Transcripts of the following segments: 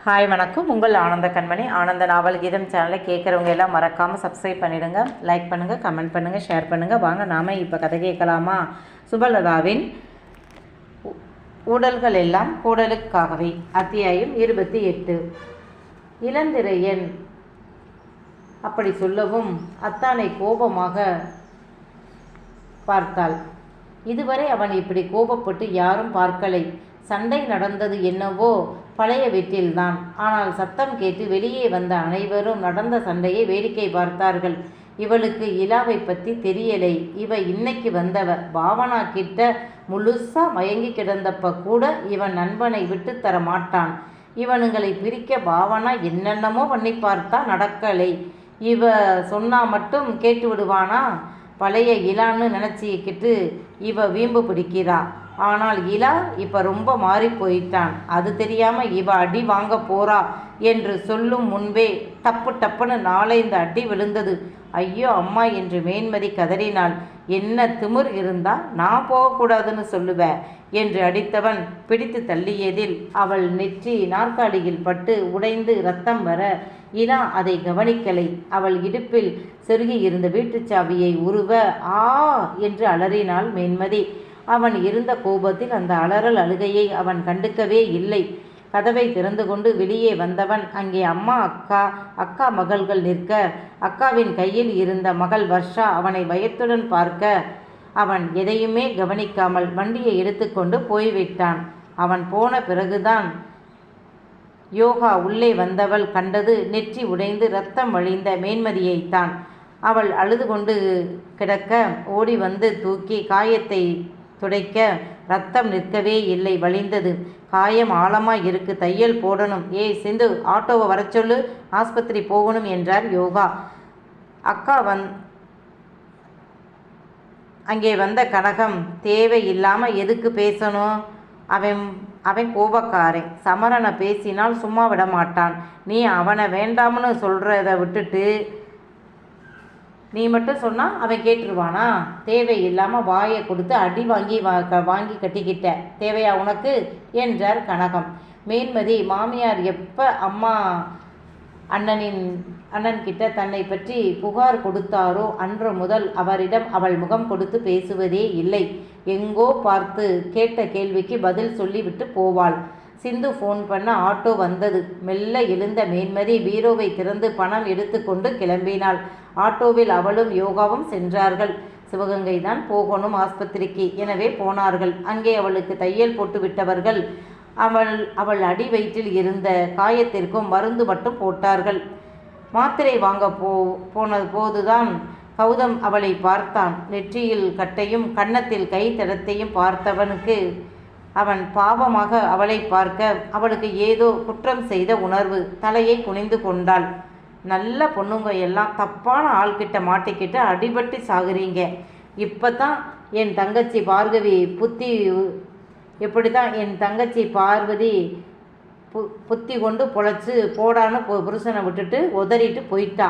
Hi வணக்கம். உங்கள் ஆனந்த கண்மணி. ஆனந்த நாவல் கீதம் சேனலை கேட்குறவங்க எல்லாம் மறக்காமல் சப்ஸ்கிரைப் பண்ணிடுங்க, லைக் பண்ணுங்கள், கமெண்ட் பண்ணுங்கள், ஷேர் பண்ணுங்கள். வாங்க நாம் இப்போ கதை கேட்கலாமா? சுபலதாவின் ஊடல்கள் எல்லாம் கூடலுக்காகவே. அத்தியாயம் 28. இளந்திரையன் அப்படி சொல்லவும் அத்தானை கோபமாக பார்த்தாள். இதுவரை அவன் இப்படி கோபப்பட்டு யாரும் பார்க்கலை. சண்டை நடந்தது என்னவோ பழைய வீட்டில்தான். ஆனால் சத்தம் கேட்டு வெளியே வந்த அனைவரும் நடந்த சண்டையை வேடிக்கை பார்த்தார்கள். இவளுக்கு இலாவை பற்றி தெரியலை. இவ இன்னைக்கு வந்தவ. பாவனா கிட்ட முழுசா மயங்கி கிடந்தப்ப கூட இவன் நண்பனை விட்டு தர மாட்டான். இவனுங்களை பிரிக்க பாவனா என்னென்னமோ பண்ணி பார்த்தா நடக்கலை. இவ சொன்னா மட்டும் கேட்டு விடுவானா? பழைய இலான்னு நினச்சிக்கிட்டு இவ வீம்பு பிடிக்கிறா. ஆனால் இலா இப்போ ரொம்ப மாறி போயிட்டான். அது தெரியாமல் இவ அடி வாங்க போறா என்று சொல்லும் முன்பே டப்பு டப்புன்னு 4-5 அடி விழுந்தது. ஐயோ அம்மா என்று மேன்மதி கதறினாள். என்ன திமிர் இருந்தா நான் போகக்கூடாதுன்னு சொல்லுவேன் என்று அடித்தவன் பிடித்து தள்ளியதில் அவள் நெற்றி நாற்காலியில் பட்டு உடைந்து ரத்தம் வர இலா அதை கவனிக்கலை. அவள் இடுப்பில் செருகி இருந்த வீட்டுச் சாவியை உருவ ஆ என்று அலறினாள் மேன்மதி. அவன் இருந்த கோபத்தில் அந்த அலறல் அழுகையை அவன் கண்டுக்கவே இல்லை. கதவை திறந்து கொண்டு வெளியே வந்தவன் அங்கே அம்மா, அக்கா மகள்கள் நிற்க, அக்காவின் கையில் இருந்த மகள் வர்ஷா அவனை பயத்துடன் பார்க்க அவன் எதையுமே கவனிக்காமல் வண்டியை எடுத்துக்கொண்டு போய்விட்டான். அவன் போன பிறகுதான் யோகா உள்ளே வந்தவள் கண்டது நெற்றி உடைந்து இரத்தம் வழிந்த மேன்மதியைத்தான். அவள் அழுது கொண்டு கிடக்க ஓடி வந்து தூக்கி காயத்தை துடைக்க ரத்தம் நிற்கவே இல்லை, வழிந்தது. காயம் ஆழமாக இருக்கு, தையல் போடணும். ஏய் சிந்து, ஆட்டோவை வர சொல்லு, ஆஸ்பத்திரி போகணும் என்றார் யோகா. அக்கா அங்கே வந்த கனகம் தேவையில்லாமல் எதுக்கு பேசணும்? அவன் கோபக்காரன். சமரனை பேசினால் சும்மா விட மாட்டான். நீ அவனை வேண்டாம்னு சொல்கிறத விட்டுட்டு நீ மட்டும் சொன்னால் அவன் கேட்டுருவானா? தேவையில்லாமல் வாயை கொடுத்து அடி வாங்கி கட்டிக்கிட்ட. தேவையா உனக்கு என்றார் கனகம். மேன்மதி மாமியார் எப்போ அண்ணன்கிட்ட தன்னை பற்றி புகார் கொடுத்தாரோ அன்று முதல் அவரிடம் அவள் முகம் கொடுத்து பேசுவதே இல்லை. எங்கோ பார்த்து கேட்ட கேள்விக்கு பதில் சொல்லிவிட்டு போவாள். சிந்து ஃபோன் பண்ண ஆட்டோ வந்தது. மெல்ல எழுந்த மேன்மதி பீரோவை திறந்து பணம் எடுத்துக்கொண்டு கிளம்பினாள். ஆட்டோவில் அவளும் யோகாவும் சென்றார்கள். சிவகங்கை தான் போகணும் ஆஸ்பத்திரிக்கு, எனவே போனார்கள். அங்கே அவளுக்கு தையல் போட்டு விட்டவர்கள் அவள் அடி வயிற்றில் இருந்த காயத்திற்கும் மருந்து மட்டும் போட்டார்கள். மாத்திரை வாங்க போன போதுதான் கௌதம் அவளை பார்த்தான். நெற்றியில் கட்டையும் கன்னத்தில் கை தடத்தையும் பார்த்தவனுக்கு அவன் பாவமாக அவளை பார்க்க அவளுக்கு ஏதோ குற்றம் செய்த உணர்வு. தலையை குனிந்து கொண்டாள். நல்ல பொண்ணுங்க எல்லாம் தப்பான ஆள்கிட்ட மாட்டிக்கிட்டு அடிபட்டு சாகுறீங்க. இப்போ தான் என் தங்கச்சி பார்கவி என் தங்கச்சி பார்வதி புத்தி கொண்டு பொழைச்சி போடான்னு புருஷனை விட்டுட்டு உதறிட்டு போயிட்டா.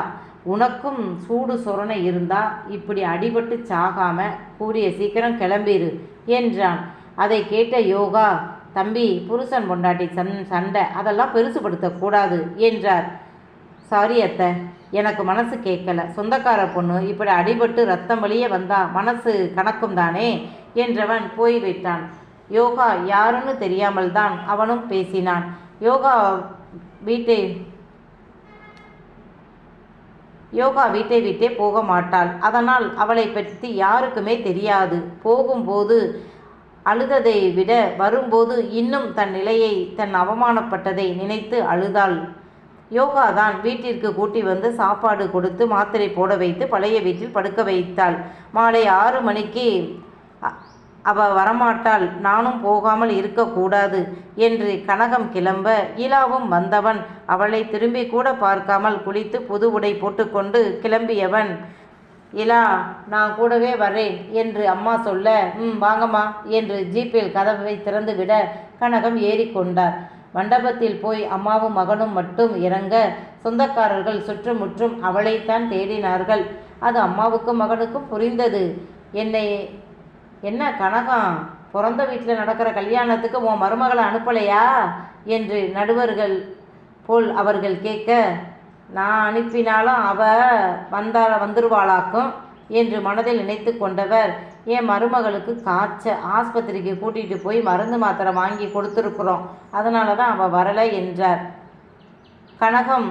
உனக்கும் சூடு சொரணை இருந்தா இப்படி அடிபட்டு சாகாம கூடிய சீக்கிரம் கிளம்பிரு என்றான். அதை கேட்ட யோகா, தம்பி, புருஷன் பொண்டாட்டி சண்டை அதெல்லாம் பெருசுபடுத்தக்கூடாது என்றார். சாரி அத்தை, எனக்கு மனசு கேட்கல. சொந்தக்கார பொண்ணு இப்படி அடிபட்டு ரத்தம் வழியே வந்தா மனசு கணக்கும் தானே என்றவன் போய்விட்டான். யோகா யாருன்னு தெரியாமல் தான் அவனும் பேசினான். யோகா வீட்டை விட்டே போக மாட்டாள். அதனால் அவளை பற்றி யாருக்குமே தெரியாது. போகும்போது அழுததை விட வரும்போது இன்னும் தன் நிலையை, தன் அவமானப்பட்டதை நினைத்து அழுதாள். யோகா தான் வீட்டிற்கு கூட்டி வந்து சாப்பாடு கொடுத்து மாத்திரை போட வைத்து பழைய வீட்டில் படுக்க வைத்தாள். மாலை 6 மணிக்கு அவ வரமாட்டாள், நானும் போகாமல் இருக்கக்கூடாது என்று கனகம் கிளம்ப இலாவும் வந்தவன் அவளை திரும்பி கூட பார்க்காமல் குளித்து புது உடை போட்டுக்கொண்டு கிளம்பியவன், இலா நான் கூடவே வரேன் என்று அம்மா சொல்ல, வாங்கம்மா என்று ஜீப்பில் கதவை திறந்து விட கனகம் ஏறிக்கொண்டார். மண்டபத்தில் போய் அம்மாவும் மகனும் மட்டும் இறங்க சொந்தக்காரர்கள் சுற்றுமுற்றும் அவளைத்தான் தேடினார்கள். அது அம்மாவுக்கும் மகனுக்கும் புரிந்தது. என்ன கனகம், பிறந்த வீட்டில் நடக்கிற கல்யாணத்துக்கு உன் மருமகளை அனுப்பலையா என்று போல் அவர்கள் கேட்க, நான் அனுப்பினாலும் வந்துருவாளாக்கும் என்று மனதில் நினைத்து கொண்டவர், என் மருமகளுக்கு ஆஸ்பத்திரிக்கு கூட்டிகிட்டு போய் மருந்து மாத்திரை வாங்கி கொடுத்துருக்குறோம், அதனால தான் அவள் வரலை என்றார். கனகம்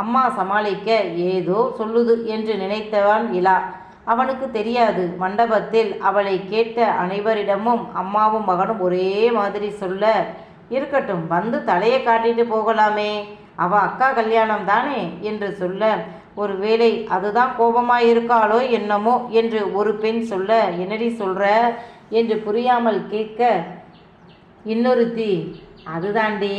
அம்மா சமாளிக்க ஏதோ சொல்லுது என்று நினைத்தவன் இலா. அவனுக்கு தெரியாது, மண்டபத்தில் அவளை கேட்ட அனைவரிடமும் அம்மாவும் மகனும் ஒரே மாதிரி சொல்ல, இருக்கட்டும், வந்து தலையை காட்டிட்டு போகலாமே, அவ அக்கா கல்யாணம் தானே என்று சொல்ல, ஒருவேளை அதுதான் கோபமாயிருக்காளோ என்னமோ என்று ஒரு பெண் சொல்ல, என்னடி சொல்ற என்று புரியாமல் கேட்க, இன்னொருத்தி, அதுதாண்டி,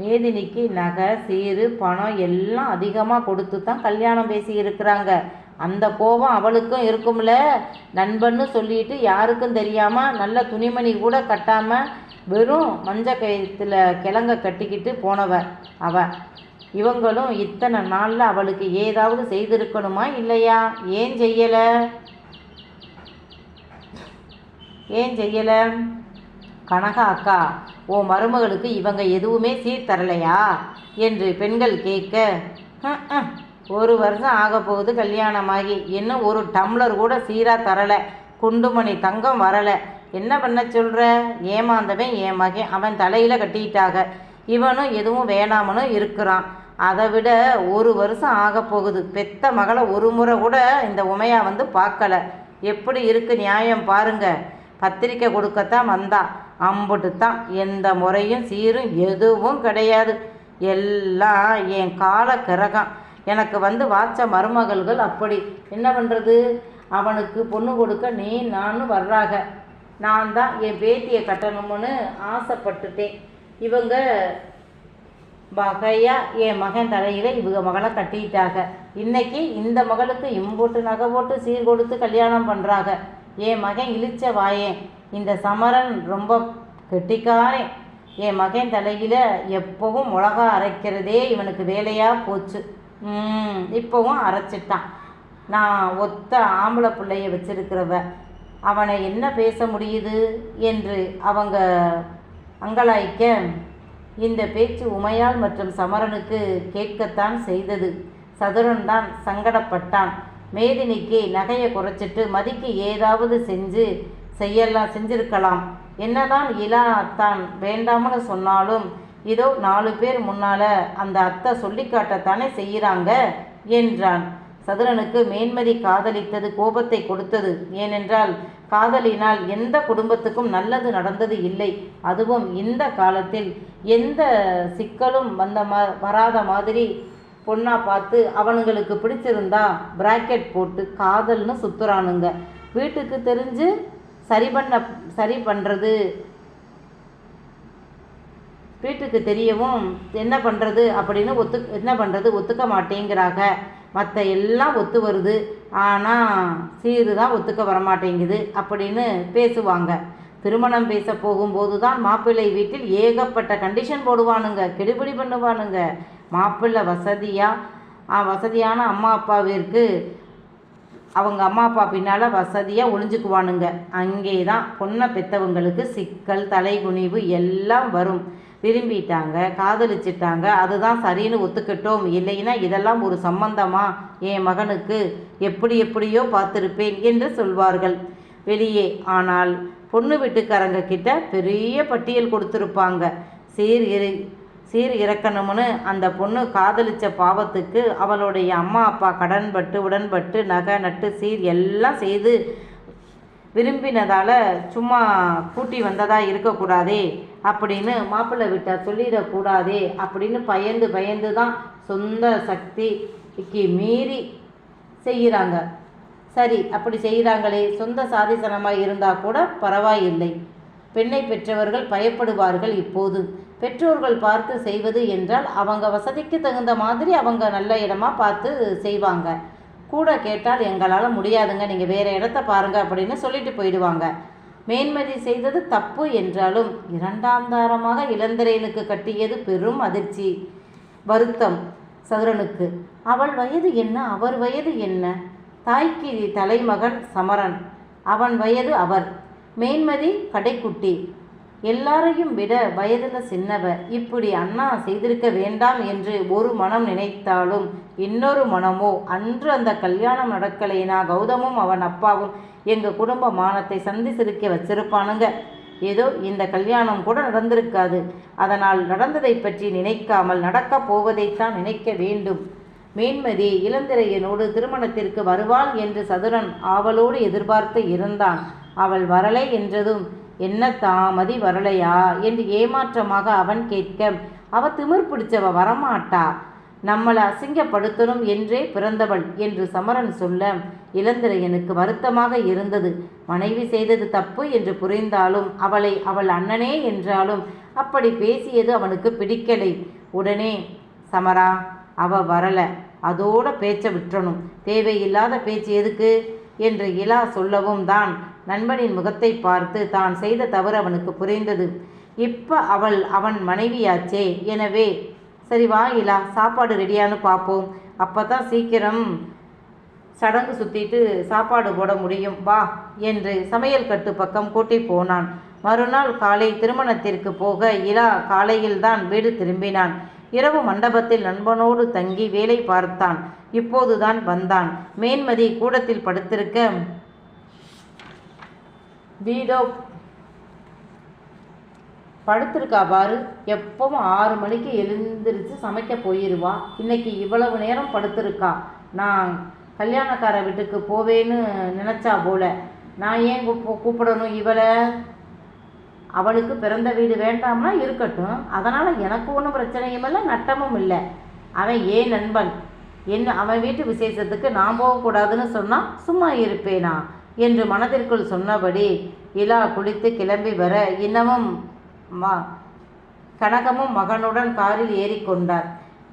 மேதினிக்கு நகை சீரு பணம் எல்லாம் அதிகமாக கொடுத்து தான் கல்யாணம் பேசி இருக்கிறாங்க, அந்த கோபம் அவளுக்கும் இருக்கும்ல, நண்பன்னு சொல்லிட்டு யாருக்கும் தெரியாமல் நல்ல துணிமணி கூட கட்டாமல் வெறும் மஞ்ச கயிற்றுல கிழங்க கட்டிக்கிட்டு போனவ அவ. இவங்களும் இத்தனை நாளில் அவளுக்கு ஏதாவது செய்திருக்கணுமா இல்லையா? ஏன் செய்யலை? கனகா அக்கா, ஓ மருமகளுக்கு இவங்க எதுவுமே சீர் தரலையா என்று பெண்கள் கேட்க, ஒரு வருஷம் ஆக போகுது கல்யாணமாகி, இன்னும் ஒரு டம்ளர் கூட சீராக தரலை, குண்டுமணி தங்கம் வரலை, என்ன பண்ண சொல்கிற? ஏமாந்தவன் என் மகன், அவன் தலையில் கட்டிட்டாக, இவனும் எதுவும் வேணாமனும் இருக்கிறான், அதை விட ஒரு வருஷம் ஆக போகுது, பெத்த மகளை ஒரு முறை கூட இந்த உமையா வந்து பார்க்கல, எப்படி இருக்கு நியாயம் பாருங்க, பத்திரிக்கை கொடுக்கத்தான் வந்தா, அம்புட்டு தான், எந்த முறையும் சீரும் எதுவும் கிடையாது, எல்லாம் என் கால கிரகம், எனக்கு வந்து வாச்ச மருமகள்கள் அப்படி, என்ன பண்ணுறது, அவனுக்கு பொண்ணு கொடுக்க நீ நானும் வர்றாக, நான் தான் என் பேத்தியை கட்டணும்னு ஆசைப்பட்டுட்டேன், இவங்க வகையாக என் மகன் தலையில் இவங்க மகளை கட்டிட்டாங்க, இன்னைக்கு இந்த மகளுக்கு இம்போட்டு நகை போட்டு சீர் கொடுத்து கல்யாணம் பண்ணுறாங்க, என் மகன் இழிச்ச வாயேன், இந்த சமரன் ரொம்ப கெட்டிக்காரன், என் மகன் தலையில் எப்போவும் மிளகா அரைக்கிறதே இவனுக்கு வேலையாக போச்சு, இப்போவும் அரைச்சிட்டான், நான் ஒத்த ஆம்பளை பிள்ளைய வச்சிருக்கிறவ, அவனை என்ன பேச முடியுது என்று அவங்க அங்கலாய்க்க, இந்த பேச்சு உமையாள் மற்றும் சமரனுக்கு கேட்கத்தான் செய்தது. சதுரன் தான் சங்கடப்பட்டான். மேதினிக்கு நகையை குறைச்சிட்டு மதிக்கு ஏதாவது செஞ்சிருக்கலாம், என்னதான் இலா தான் வேண்டாம்னு சொன்னாலும் இதோ 4 பேர் முன்னால் அந்த அத்தை சொல்லி காட்டத்தானே செய்கிறாங்க என்றான். சதுரனுக்கு மேன்மதி காதலித்தது கோபத்தை கொடுத்தது. ஏனென்றால் காதலினால் எந்த குடும்பத்துக்கும் நல்லது நடந்தது இல்லை. அதுவும் இந்த காலத்தில் எந்த சிக்கலும் வராத மாதிரி பொண்ணா பார்த்து அவனுங்களுக்கு பிடிச்சிருந்தா பிராக்கெட் போட்டு காதல்னு சுத்துறானுங்க. வீட்டுக்கு தெரிஞ்சு சரி பண்ணுறது, வீட்டுக்கு தெரியவும் என்ன பண்ணுறது அப்படின்னு ஒத்துக்க மாட்டேங்கிறாங்க. மற்ற எல்லாம் ஒத்து வருது, ஆனால் சீரு தான் ஒத்துக்க வரமாட்டேங்குது அப்படின்னு பேசுவாங்க. திருமணம் பேச போகும்போது தான் மாப்பிள்ளை வீட்டில் ஏகப்பட்ட கண்டிஷன் போடுவானுங்க, கெடுபிடி பண்ணுவானுங்க. மாப்பிள்ளை வசதியான அம்மா அப்பாவிற்கு அவங்க அம்மா அப்பா பின்னால் வசதியாக ஒளிஞ்சுக்குவானுங்க. அங்கே தான் பொண்ணை பெற்றவங்களுக்கு சிக்கல், தலைகுனிவு எல்லாம் வரும். விரும்பிட்டாங்க, காதலிச்சிட்டாங்க, அதுதான் சரின்னு ஒத்துக்கிட்டோம், இல்லைன்னா இதெல்லாம் ஒரு சம்பந்தமா, என் மகனுக்கு எப்படியோ பார்த்துருப்பேன் என்று சொல்வார்கள் வெளியே. ஆனால் பொண்ணு வீட்டுக்காரங்க கிட்ட பெரிய பட்டியல் கொடுத்துருப்பாங்க. சீர் இறக்கணும்னு அந்த பொண்ணு காதலிச்ச பாவத்துக்கு அவளுடைய அம்மா அப்பா உடன்பட்டு நகை நட்டு சீர் எல்லாம் செய்து விரும்பினதால் சும்மா கூட்டி வந்ததா இருக்கக்கூடாதே அப்படின்னு மாப்பிள்ளை வீட்டார் சொல்லிடக்கூடாதே அப்படின்னு பயந்து தான் சொந்த சக்திக்கு மீறி செய்கிறாங்க. சரி, அப்படி செய்கிறாங்களே, சொந்த சாதிசனமாக இருந்தால் கூட பரவாயில்லை. பெண்ணை பெற்றவர்கள் பயப்படுவார்கள். இப்போது பெற்றோர்கள் பார்த்து செய்வது என்றால் அவங்க வசதிக்கு தகுந்த மாதிரி அவங்க நல்ல இடமா பார்த்து செய்வாங்க. கூட கேட்டால் எங்களால் முடியாதுங்க, நீங்கள் வேறு இடத்த பாருங்கள் அப்படின்னு சொல்லிட்டு போயிடுவாங்க. மேன்மதி செய்தது தப்பு என்றாலும் 2ஆம் தாரமாக இளந்திரையனுக்கு கட்டியது பெரும் அதிர்ச்சி, வருத்தம் சதுரனுக்கு. அவள் வயது என்ன, அவர் வயது என்ன? தாய்க்கு தலைமகன் சமரன், அவன் வயது அவர். மேன்மதி கடைக்குட்டி. எல்லாரையும் விட வயதில் சின்னவ. இப்படி அண்ணா செய்திருக்க வேண்டாம் என்று ஒரு மனம் நினைத்தாலும் இன்னொரு மனமோ, அன்று அந்த கல்யாணம் நடக்கலைனா கௌதமும் அவன் அப்பாவும் எங்கள் குடும்ப மானத்தை சந்தி சிரிக்க வச்சிருப்பானுங்க. ஏதோ இந்த கல்யாணம் கூட நடந்திருக்காது. அதனால் நடந்ததை பற்றி நினைக்காமல் நடக்கப் போவதைத்தான் நினைக்க வேண்டும். மேன்மதி இளந்திரையனோடு திருமணத்திற்கு வருவாள் என்று சதுரன் ஆவலோடு எதிர்பார்த்து இருந்தான். அவள் வரலை என்றதும், என்ன தாமதி வரலையா என்று ஏமாற்றமாக அவன் கேட்க, அவ திமிர் பிடிச்சவ, வரமாட்டா, நம்மளை அசிங்கப்படுத்தணும் என்றே பிறந்தவள் என்று சமரன் சொல்ல இளந்திரையனுக்கு வருத்தமாக இருந்தது. மனைவி செய்தது தப்பு என்று புரிந்தாலும் அவளை அவள் அண்ணனே என்றாலும் அப்படி பேசியது அவனுக்கு பிடிக்கலை. உடனே, சமரா, அவ வரல, அதோட பேச்சை விட்டுறணும், தேவையில்லாத பேச்சு எதுக்கு என்று இலா சொல்லவும் தான் நண்பனின் முகத்தை பார்த்து தான் செய்த தவறு அவனுக்கு புரிந்தது. இப்ப அவள் அவன் மனைவியாச்சே, எனவே சரி வா இலா, சாப்பாடு ரெடியானு பார்ப்போம், அப்போ தான் சீக்கிரம் சடங்கு சுற்றிட்டு சாப்பாடு போட முடியும், வா என்று சமையல் கட்டு பக்கம் கூட்டி போனான். மறுநாள் காலை திருமணத்திற்கு போக இலா காலையில்தான் வீடு திரும்பினான். இரவு மண்டபத்தில் நண்பனோடு தங்கி வேலை பார்த்தான். இப்போதுதான் வந்தான். மேன்மதி கூடத்தில் படுத்திருக்க, வீடோ படுத்திருக்கா பாரு, எப்பவும் 6 மணிக்கு எழுந்திரிச்சு சமைக்க போயிடுவா, இன்னைக்கு இவ்வளவு நேரம் படுத்திருக்கா. நான் கல்யாணக்கார வீட்டுக்கு போவேன்னு நினச்சா போல, நான் ஏன் கூப்பிடணும் இவளை? அவளுக்கு பிறந்த வீடு வேண்டாம்னா இருக்கட்டும், அதனால் எனக்கு ஒன்றும் பிரச்சனையும் இல்லை, நட்டமும் இல்லை. அவன் ஏன் நண்பன், அவன் வீட்டு விசேஷத்துக்கு நான் போகக்கூடாதுன்னு சொன்னால் சும்மா இருப்பேனா என்று மனதிற்குள் சொன்னபடி இலா குளித்து கிளம்பி வர இன்னமும் கனகமும் மகனுடன் காரில் ஏறிக்கொண்டார்.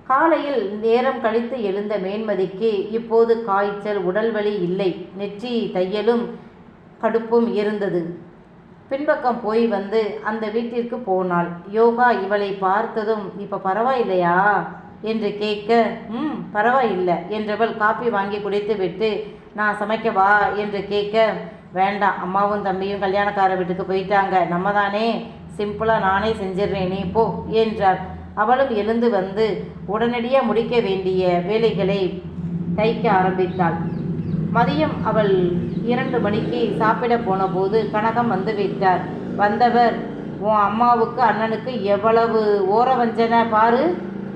காலையில் நேரம் கழித்து எழுந்த மேன்மதிக்கு இப்போது காய்ச்சல், உடல்வலி இல்லை, நெற்றி தையலும் கடுப்பும் இருந்தது. பின்பக்கம் போய் வந்து அந்த வீட்டிற்கு போனாள். யோகா இவளை பார்த்ததும், இப்போ பரவாயில்லையா என்று கேட்க, பரவாயில்லை என்றவள் காப்பி வாங்கி குடித்து விட்டு, நான் சமைக்கவா என்று கேட்க, வேண்டாம், அம்மாவும் தம்பியும் கல்யாணக்கார வீட்டுக்கு போயிட்டாங்க, நம்ம தானே, சிம்பிளாக நானே செஞ்சிடுறேன், நீ போ என்றார். அவளும் எழுந்து வந்து உடனடியாக முடிக்க வேண்டிய வேலைகளை தைக்க ஆரம்பித்தாள். மதியம் அவள் 2 மணிக்கு சாப்பிட போன போது கனகம் வந்து விட்டார். வந்தவர், உன் அம்மாவுக்கு அண்ணனுக்கு எவ்வளவு ஓரவஞ்சனை பாரு,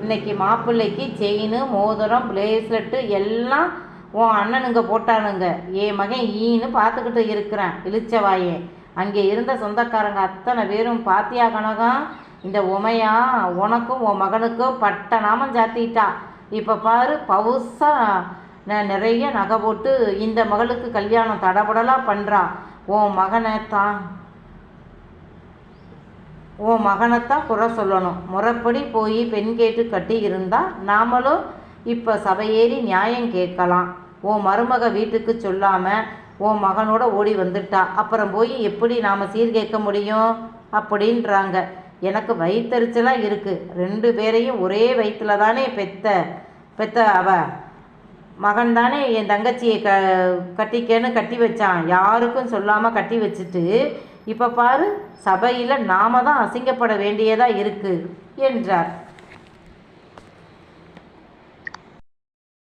இன்னைக்கு மாப்பிள்ளைக்கு செயின், மோதிரம், பிரேஸ்லெட்டு எல்லாம் உன் அண்ணனுங்க போட்டானுங்க, என் மகன் ஈன்னு பார்த்துக்கிட்டு இருக்கிறான் இழிச்சவாயே. அங்கே இருந்த சொந்தக்காரங்க அத்தனை பேரும் பாத்தியா கனகம், இந்த உமையா உனக்கும் உன் மகனுக்கும் பட்ட நாமம் சாத்திட்டா. இப்போ பாரு, பவுசா நிறைய நகை போட்டு இந்த மகளுக்கு கல்யாணம் தடபடலாக பண்ணுறா. உன் மகனைத்தான் குறை சொல்லணும். முறைப்படி போய் பெண் கேட்டு கட்டி இருந்தால் நாமளும் இப்போ சபையேறி நியாயம் கேட்கலாம். உன் மருமக வீட்டுக்கு சொல்லாமல் உன் மகனோட ஓடி வந்துட்டா, அப்புறம் போய் எப்படி நாம் சீர் கேட்க முடியும் அப்படின்றாங்க. எனக்கு வயிற்றெரிச்சலாக இருக்குது. 2 பேரையும் ஒரே வயிற்றில் தானே பெத்த அவ மகன் தானே என் தங்கச்சியை கட்டிக்கன்னு கட்டி வச்சான், யாருக்கும் சொல்லாமல் கட்டி வச்சுட்டு இப்போ பாரு, சபையில் நாம தான் அசிங்கப்பட வேண்டியதாக இருக்குது என்றார்.